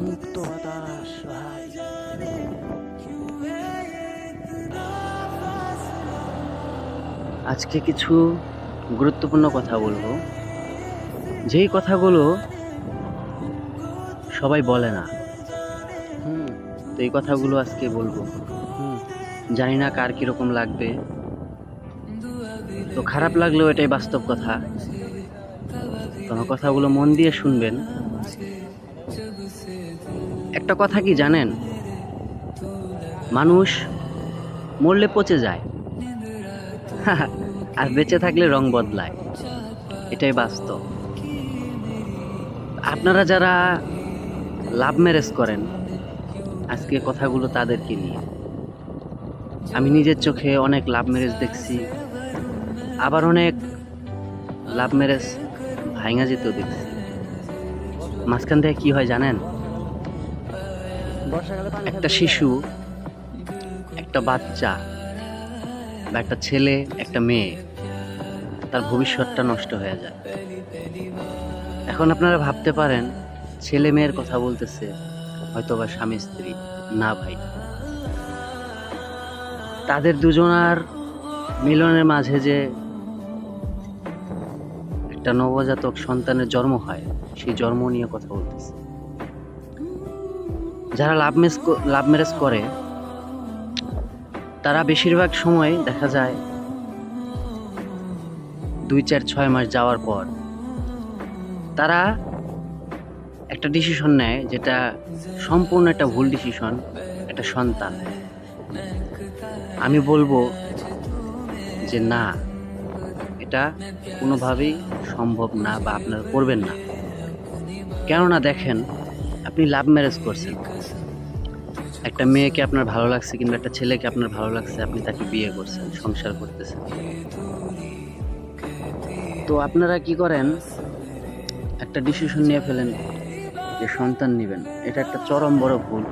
মুক্ত বাতাস ভাই। আজকে কিছু গুরুত্বপূর্ণ কথা বলবো, যেই কথাগুলো সবাই বলে না। তো এই কথাগুলো আজকে বলবো। জানি না কার কিরকম লাগবে, তো খারাপ লাগলেও এটাই বাস্তব কথা। তো আমার কথাগুলো মন দিয়ে শুনবেন। একটা কথা কি জানেন, মানুষ মরলে পচে যায় আর বেঁচে থাকলে রং বদলায়, এটাই বাস্তব। আপনারা যারা লাভ ম্যারেজ করেন, আজকে কথাগুলো তাদেরকে নিয়ে। আমি নিজের চোখে অনেক লাভ ম্যারেজ দেখছি, আবার অনেক লাভ ম্যারেজ ভাঙা যেতেও দেখছি। মাঝখান থেকে কি হয় জানেন, একটা শিশু, একটা বাচ্চা বা একটা ছেলে, একটা মেয়ে, তার ভবিষ্যৎটা নষ্ট হয়ে যায়। এখন আপনারা ভাবতে পারেন ছেলে মেয়ের কথা বলতেছে, হয়তো বা স্বামী স্ত্রী। না ভাই, তাদের দুজনার মিলনের মাঝে যে একটা নবজাতক সন্তানের জন্ম হয়, সেই জন্ম নিয়ে কথা বলতেছে। যারা লাভ ম্যারেজ করে, তারা বেশিরভাগ সময় দেখা যায় 2-4-6 মাস যাওয়ার পর তারা একটা ডিসিশন নেয়, যেটা সম্পূর্ণ একটা ভুল ডিসিশন, একটা সন্তান। আমি বলবো যে না, এটা কোনোভাবেই সম্ভব না, বা আপনারা করবেন না। কেননা দেখেন, আপনি লাভ ম্যারেজ করছেন, একটা মেয়েকে আপনার ভালো লাগছে কিংবা একটা ছেলেকে আপনার ভালো লাগছে, আপনি তাকে বিয়ে করছেন, সংসার করতেছেন। তো আপনারা কি করেন, একটা ডিসিশন নিয়ে ফেলেন যে সন্তান নেবেন। এটা একটা চরম বড় ভুল।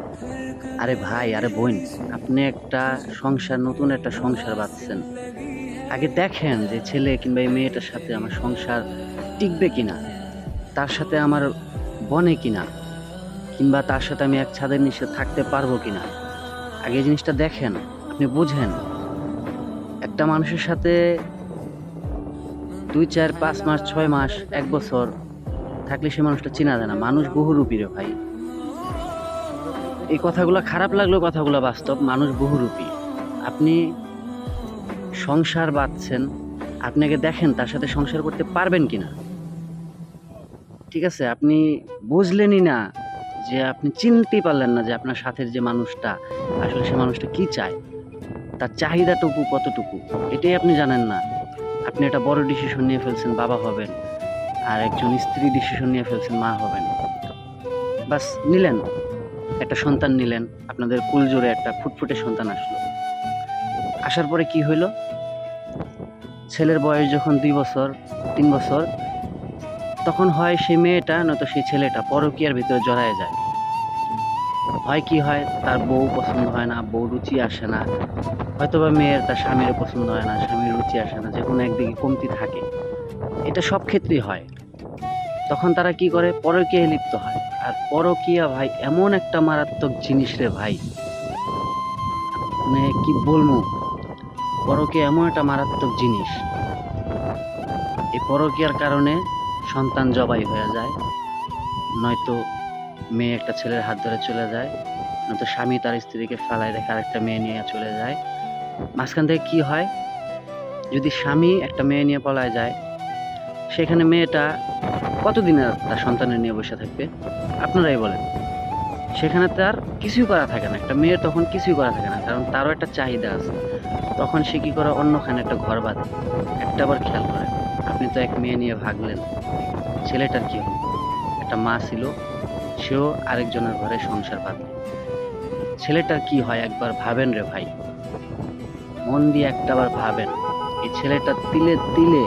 আরে ভাই, আরে বোন, আপনি একটা সংসার, নতুন একটা সংসার বাঁধছেন, আগে দেখেন যে ছেলে কিংবা এই মেয়েটার সাথে আমার সংসার টিকবে কিনা, তার সাথে আমার বনে কিনা, কিংবা তার সাথে আমি এক ছাদের নিচে থাকতে পারবো কিনা। আগে এই জিনিসটা দেখেন, আপনি বুঝেন। একটা মানুষের সাথে 2-4-5 মাস, 6 মাস, 1 বছর থাকলে সে মানুষটা চেনা যায় না। মানুষ বহুরূপী রে ভাই। এই কথাগুলো খারাপ লাগলেও কথাগুলো বাস্তব। মানুষ বহুরূপী। আপনি সংসার বাঁধছেন, আপনাকে দেখেন তার সাথে সংসার করতে পারবেন কিনা। ঠিক আছে, আপনি বুঝলেনই না, যে আপনি চিনতেই পারলেন না যে আপনার সাথের যে মানুষটা, আসলে সে মানুষটা কি চায়, তার চাহিদাটুকু কতটুকু, এটাই আপনি জানেন না। আপনি একটা বড় ডিসিশন নিয়ে ফেলছেন, বাবা হবেন, আর একজন স্ত্রী ডিসিশন নিয়ে ফেলছেন, মা হবেন। বাস নিলেন, একটা সন্তান নিলেন, আপনাদের কুল জোরে একটা ফুটফুটে সন্তান আসলো। আসার পরে কি হইলো, ছেলের বয়স যখন 2 বছর 3 বছর, তখন হয় সেই মেয়েটা নয়তো সেই ছেলেটা পরকীয়ার ভিতরে জড়ায় যায়। হয় কি হয়, তার বউ পছন্দ হয় না, বউ রুচি আসে না, হয়তোবা মেয়ের তার স্বামীর পছন্দ হয় না, স্বামীর রুচি আসে না, যে কোনো একদিকে কমতি থাকে। এটা সব ক্ষেত্রেই হয়। তখন তারা কি করে, পরকীয়ায় লিপ্ত হয়। আর পরকীয়া ভাই এমন একটা মারাত্মক জিনিস রে ভাই, মানে কি বলবো, পরকীয়া এমন একটা মারাত্মক জিনিস। এই পরকীয়ার কারণে সন্তান জবাই হয়ে যায়, নয়তো মেয়ে একটা ছেলের হাত ধরে চলে যায়, নয়তো স্বামী তার স্ত্রীকে ফেলায় রেখে আরেকটা মেয়ে নিয়ে চলে যায়। মাঝখান থেকে কি হয়, যদি স্বামী একটা মেয়ে নিয়ে পলায় যায়, সেখানে মেয়েটা কতদিন আর তার সন্তানের নিয়ে বসে থাকবে, আপনারাই বলেন। সেখানে তার কিছুই করা থাকে না, একটা মেয়ের তখন কিছুই করা থাকে না, কারণ তারও একটা চাহিদা আছে। তখন সে কি করে, অন্যখানে একটা ঘর বাঁধে। একটা বার খেয়াল করেন, আপনি তো এক মেয়ে নিয়ে ভাগলেন, ছেলেটার কি হলো, একটা মা ছিল, সেও আরেকজনের ঘরে সংসার বাঁধল। ছেলেটার কি হয় একবার ভাবেন রে ভাই, মন দিয়ে একটাবার ভাবেন। এই ছেলেটা তিলে তিলে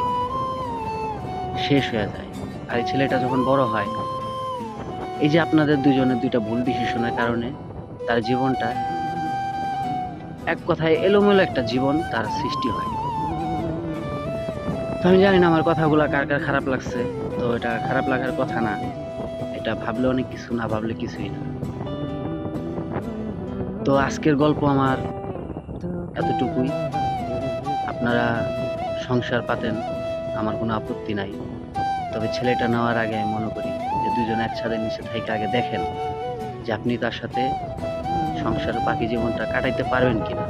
শেষ হয়ে যায়। আর এই ছেলেটা যখন বড় হয়, এই যে আপনাদের দুজনের দুইটা ভুল ডিসিশনের কারণে তার জীবনটা, এক কথায় এলোমেলো একটা জীবন তার সৃষ্টি হয়। তো আমি জানি না আমার কথাগুলো কার কার খারাপ লাগছে, তো এটা খারাপ লাগার কথা না, এটা ভাবলে অনেক কিছু, না ভাবলে কিছুই না। তো আজকের গল্প আমার এতটুকুই। আপনারা সংসার পাতেন, আমার কোনো আপত্তি নাই। তবে ছেলেটা নেওয়ার আগে আমি মনে করি যে দুজন এক ছাদের নিচে থেকে আগে দেখেন যে আপনি তার সাথে সংসারের বাকি জীবনটা কাটাইতে পারবেন কিনা,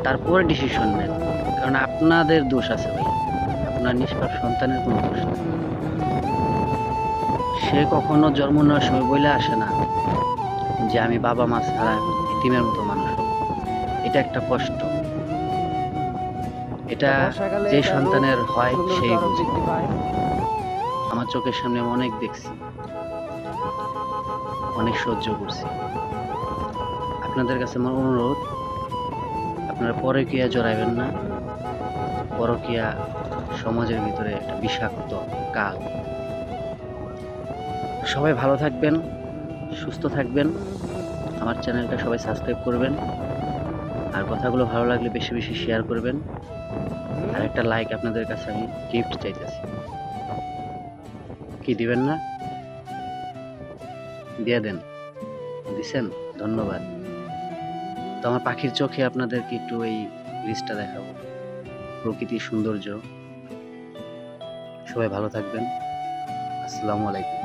তারপরে ডিসিশন নেন। কারণ আপনাদের দোষ আছে ভাই, আপনার নিষ্পাপ সন্তানের কোনো দোষ নেই। সে কখনো জন্ম নেওয়ার সময় বলে আসে না যে আমি বাবা মা ছাড়া এতিমের মতো মানুষ হব। এটা একটা কষ্ট, এটা যে সন্তানের হয় সেই বুঝে। আমার চোখের সামনে আমি অনেক দেখছি, অনেক সহ্য করছি। আপনাদের কাছে আমার অনুরোধ, আপনারা পরকীয়া জড়াইবেন না। পরকীয়া সমাজের ভিতরে একটা বিষাক্ত কাল। সবাই ভালো থাকবেন, সুস্থ থাকবেন। আমার চ্যানেলটা সবাই সাবস্ক্রাইব করবেন, আর কথাগুলো ভালো লাগলে বেশি বেশি শেয়ার করবেন। আর একটা লাইক আপনাদের কাছে আমি গিফট চাইতেছি। কি দিবেন না? দিয়ে দেন। দিছেন, ধন্যবাদ। তো আমার পাখির চোখে আপনাদেরকে একটু এই ব্রিজটা দেখাবো, প্রকৃতির সৌন্দর্য। সবাই ভালো থাকবেন। আসসালামু আলাইকুম।